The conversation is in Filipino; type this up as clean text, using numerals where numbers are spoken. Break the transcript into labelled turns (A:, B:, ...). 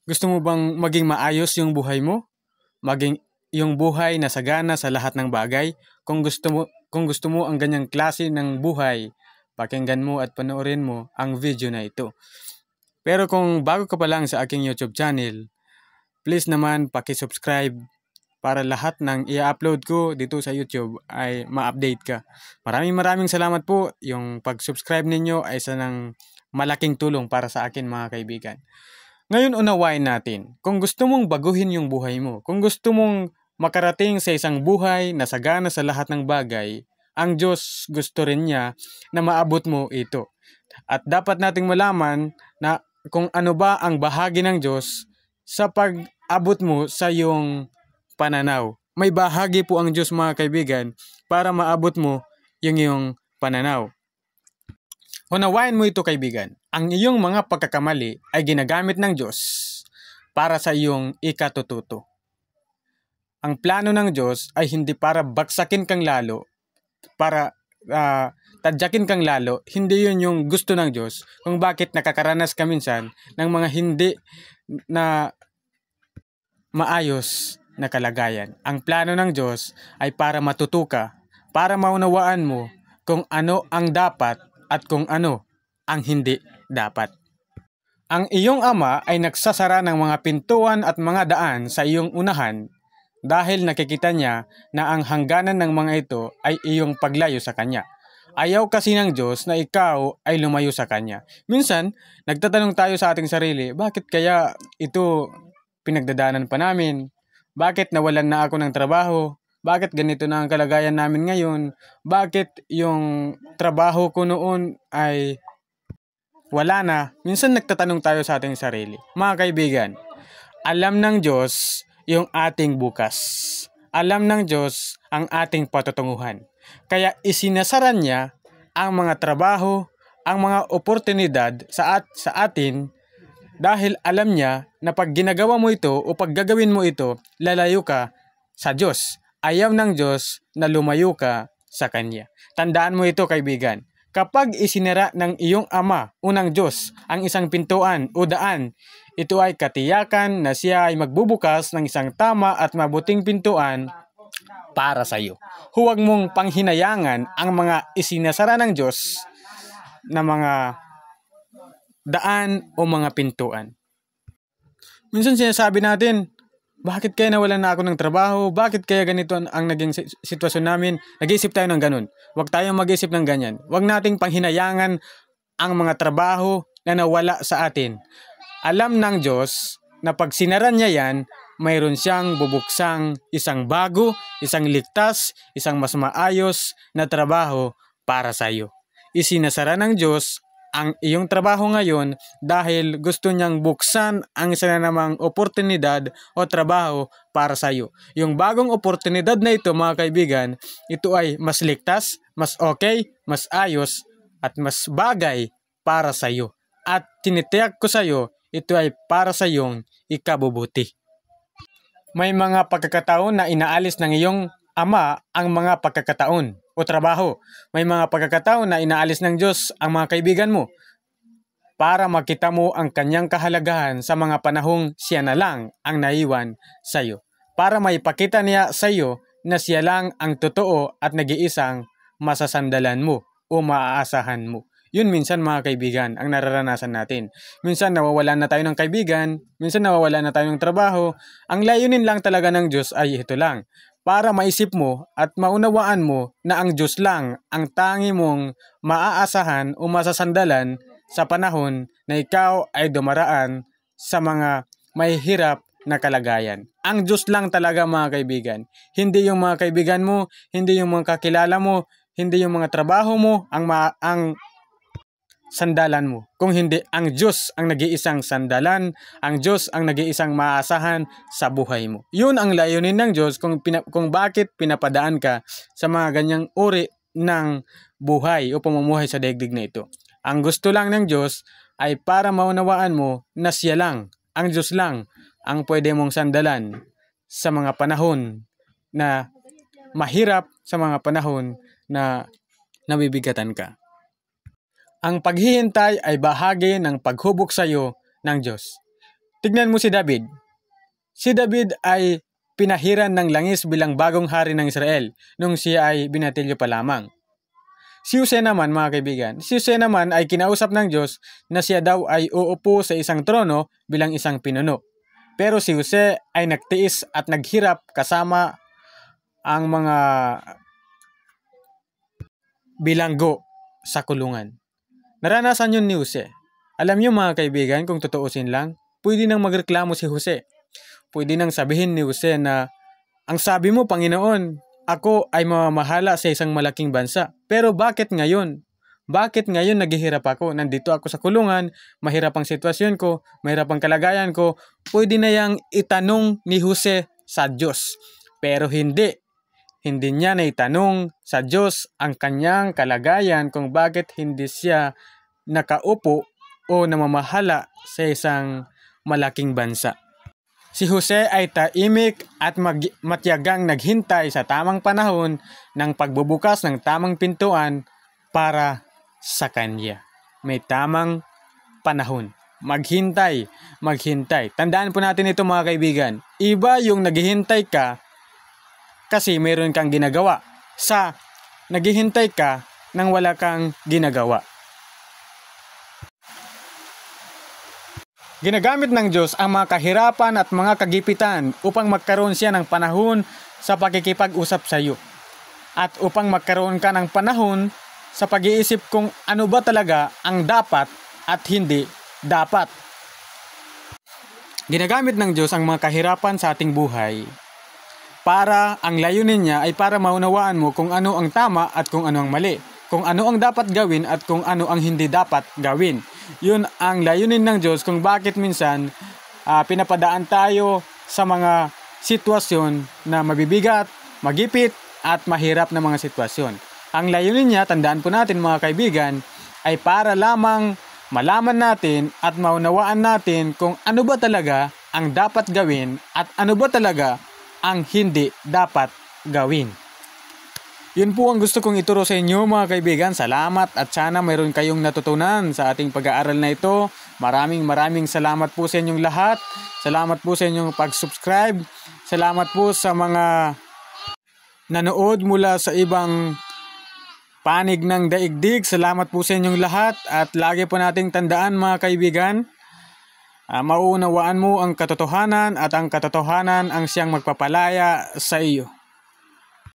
A: Gusto mo bang maging maayos yung buhay mo? Maging yung buhay na sagana sa lahat ng bagay? Kung gusto mo ang ganyang klase ng buhay, pakinggan mo at panoorin mo ang video na ito. Pero kung bago ka pa lang sa aking YouTube channel, please naman paki-subscribe para lahat ng i-upload ko dito sa YouTube ay ma-update ka. Maraming salamat po. Yung pag-subscribe ninyo ay isa ng malaking tulong para sa akin, mga kaibigan. Ngayon unawain natin, kung gusto mong baguhin yung buhay mo, kung gusto mong makarating sa isang buhay na sagana sa lahat ng bagay, ang Diyos gusto rin niya na maabot mo ito. At dapat nating malaman na kung ano ba ang bahagi ng Diyos sa pag-abot mo sa iyong pananaw. May bahagi po ang Diyos, mga kaibigan, para maabot mo yung iyong pananaw. Unawain mo ito, kaibigan. Ang iyong mga pagkakamali ay ginagamit ng Diyos para sa iyong ikatututo. Ang plano ng Diyos ay hindi para baksakin kang lalo, para tadyakin kang lalo. Hindi yun yung gusto ng Diyos kung bakit nakakaranas ka minsan ng mga hindi na maayos na kalagayan. Ang plano ng Diyos ay para matuto ka, para maunawaan mo kung ano ang dapat at kung ano ang hindi dapat. Ang iyong ama ay nagsasara ng mga pintuan at mga daan sa iyong unahan dahil nakikita niya na ang hangganan ng mga ito ay iyong paglayo sa Kanya. Ayaw kasi ng Diyos na ikaw ay lumayo sa Kanya. Minsan, nagtatanong tayo sa ating sarili, bakit kaya ito pinagdadaanan pa namin? Bakit nawalan na ako ng trabaho? Bakit ganito na ang kalagayan namin ngayon? Bakit yung trabaho ko noon ay wala na? Minsan nagtatanong tayo sa ating sarili. Mga kaibigan, alam ng Diyos yung ating bukas. Alam ng Diyos ang ating patutunguhan. Kaya isinasaran niya ang mga trabaho, ang mga oportunidad sa atin dahil alam niya na pag ginagawa mo ito o pag gagawin mo ito, lalayo ka sa Diyos. Ayaw ng Diyos na lumayo ka sa Kanya. Tandaan mo ito, kaibigan. Kapag isinara ng iyong ama, unang Diyos, ang isang pintuan o daan, ito ay katiyakan na siya ay magbubukas ng isang tama at mabuting pintuan para sa iyo. Huwag mong panghinayangan ang mga isinasara ng Diyos na mga daan o mga pintuan. Minsan sinasabi natin, bakit kaya nawalan na ako ng trabaho? Bakit kaya ganito ang naging sitwasyon namin? Nag-iisip tayo ng ganun. Huwag tayong mag-isip ng ganyan. Huwag nating panghinayangan ang mga trabaho na nawala sa atin. Alam ng Diyos na pag sinaran niya yan, mayroon siyang bubuksang isang bago, isang ligtas, isang mas maayos na trabaho para sa iyo. Isinasara ng Diyos ang iyong trabaho ngayon dahil gusto niyang buksan ang isa na namang oportunidad o trabaho para sa iyo. Yung bagong oportunidad na ito, mga kaibigan, ito ay mas ligtas, mas okay, mas ayos, at mas bagay para sa iyo. At tinitiyak ko sa iyo, ito ay para sa iyong ikabubuti. May mga pagkakataon na inaalis ng iyong ama ang mga pagkakataon o trabaho. May mga pagkakataon na inaalis ng Diyos ang mga kaibigan mo para makita mo ang kanyang kahalagahan sa mga panahong siya na lang ang naiwan sa iyo. Para maipakita niya sa iyo na siya lang ang totoo at nag-iisang masasandalan mo o maaasahan mo. Yun minsan, mga kaibigan, ang nararanasan natin. Minsan nawawalan na tayo ng kaibigan, minsan nawawalan na tayo ng trabaho. Ang layunin lang talaga ng Diyos ay ito lang. Para maisip mo at maunawaan mo na ang Diyos lang ang tangi mong maaasahan o masasandalan sa panahon na ikaw ay dumaraan sa mga may hirap na kalagayan. Ang Diyos lang talaga, mga kaibigan. Hindi yung mga kaibigan mo, hindi yung mga kakilala mo, hindi yung mga trabaho mo ang sandalan mo. Kung hindi, ang Diyos ang nag-iisang sandalan, ang Diyos ang nag-iisang maaasahan sa buhay mo. Yun ang layunin ng Diyos kung bakit pinapadaan ka sa mga ganyang uri ng buhay o pamumuhay sa daigdig na ito. Ang gusto lang ng Diyos ay para maunawaan mo na siya lang, ang Diyos lang, ang pwede mong sandalan sa mga panahon na mahirap, sa mga panahon na nabibigatan ka. Ang paghihintay ay bahagi ng paghubog sa iyo ng Diyos. Tignan mo si David. Si David ay pinahiran ng langis bilang bagong hari ng Israel nung siya ay binatilyo pa lamang. Si Jose naman, mga kaibigan, si Jose naman ay kinausap ng Diyos na siya daw ay uupo sa isang trono bilang isang pinuno. Pero si Jose ay nagtiis at naghirap kasama ang mga bilanggo sa kulungan. Naranasan yun ni Jose. Alam niyo mga kaibigan, kung tutuusin lang, pwede nang magreklamo si Jose. Pwede nang sabihin ni Jose na, ang sabi mo, Panginoon, ako ay mamamahala sa isang malaking bansa. Pero bakit ngayon? Bakit ngayon naghihirap ako? Nandito ako sa kulungan, mahirap ang sitwasyon ko, mahirap ang kalagayan ko. Pwede na yang itanong ni Jose sa Diyos. Pero hindi. Hindi niya na itanong sa Diyos ang kanyang kalagayan kung bakit hindi siya nakaupo o namamahala sa isang malaking bansa. Si Jose ay taimik at matyagang naghintay sa tamang panahon ng pagbubukas ng tamang pintuan para sa kanya. May tamang panahon. Maghintay. Tandaan po natin ito mga kaibigan. Iba yung naghihintay ka kasi mayroon kang ginagawa sa naghihintay ka nang wala kang ginagawa. Ginagamit ng Diyos ang mga kahirapan at mga kagipitan upang magkaroon siya ng panahon sa pakikipag-usap sa iyo. At upang magkaroon ka ng panahon sa pag-iisip kung ano ba talaga ang dapat at hindi dapat. Ginagamit ng Diyos ang mga kahirapan sa ating buhay para ang layunin niya ay para maunawaan mo kung ano ang tama at kung ano ang mali. Kung ano ang dapat gawin at kung ano ang hindi dapat gawin. Yun ang layunin ng Diyos kung bakit minsan pinapadaan tayo sa mga sitwasyon na mabibigat, magipit at mahirap na mga sitwasyon. Ang layunin niya, tandaan po natin mga kaibigan, ay para lamang malaman natin at maunawaan natin kung ano ba talaga ang dapat gawin at ano ba talaga ang hindi dapat gawin. Yun po ang gusto kong ituro sa inyo mga kaibigan. Salamat at sana mayroon kayong natutunan sa ating pag-aaral na ito. Maraming salamat po sa inyong lahat. Salamat po sa inyong pag-subscribe. Salamat po sa mga nanood mula sa ibang panig ng daigdig. Salamat po sa inyong lahat at lagi po nating tandaan mga kaibigan. Mauunawaan mo ang katotohanan at ang katotohanan ang siyang magpapalaya sa iyo.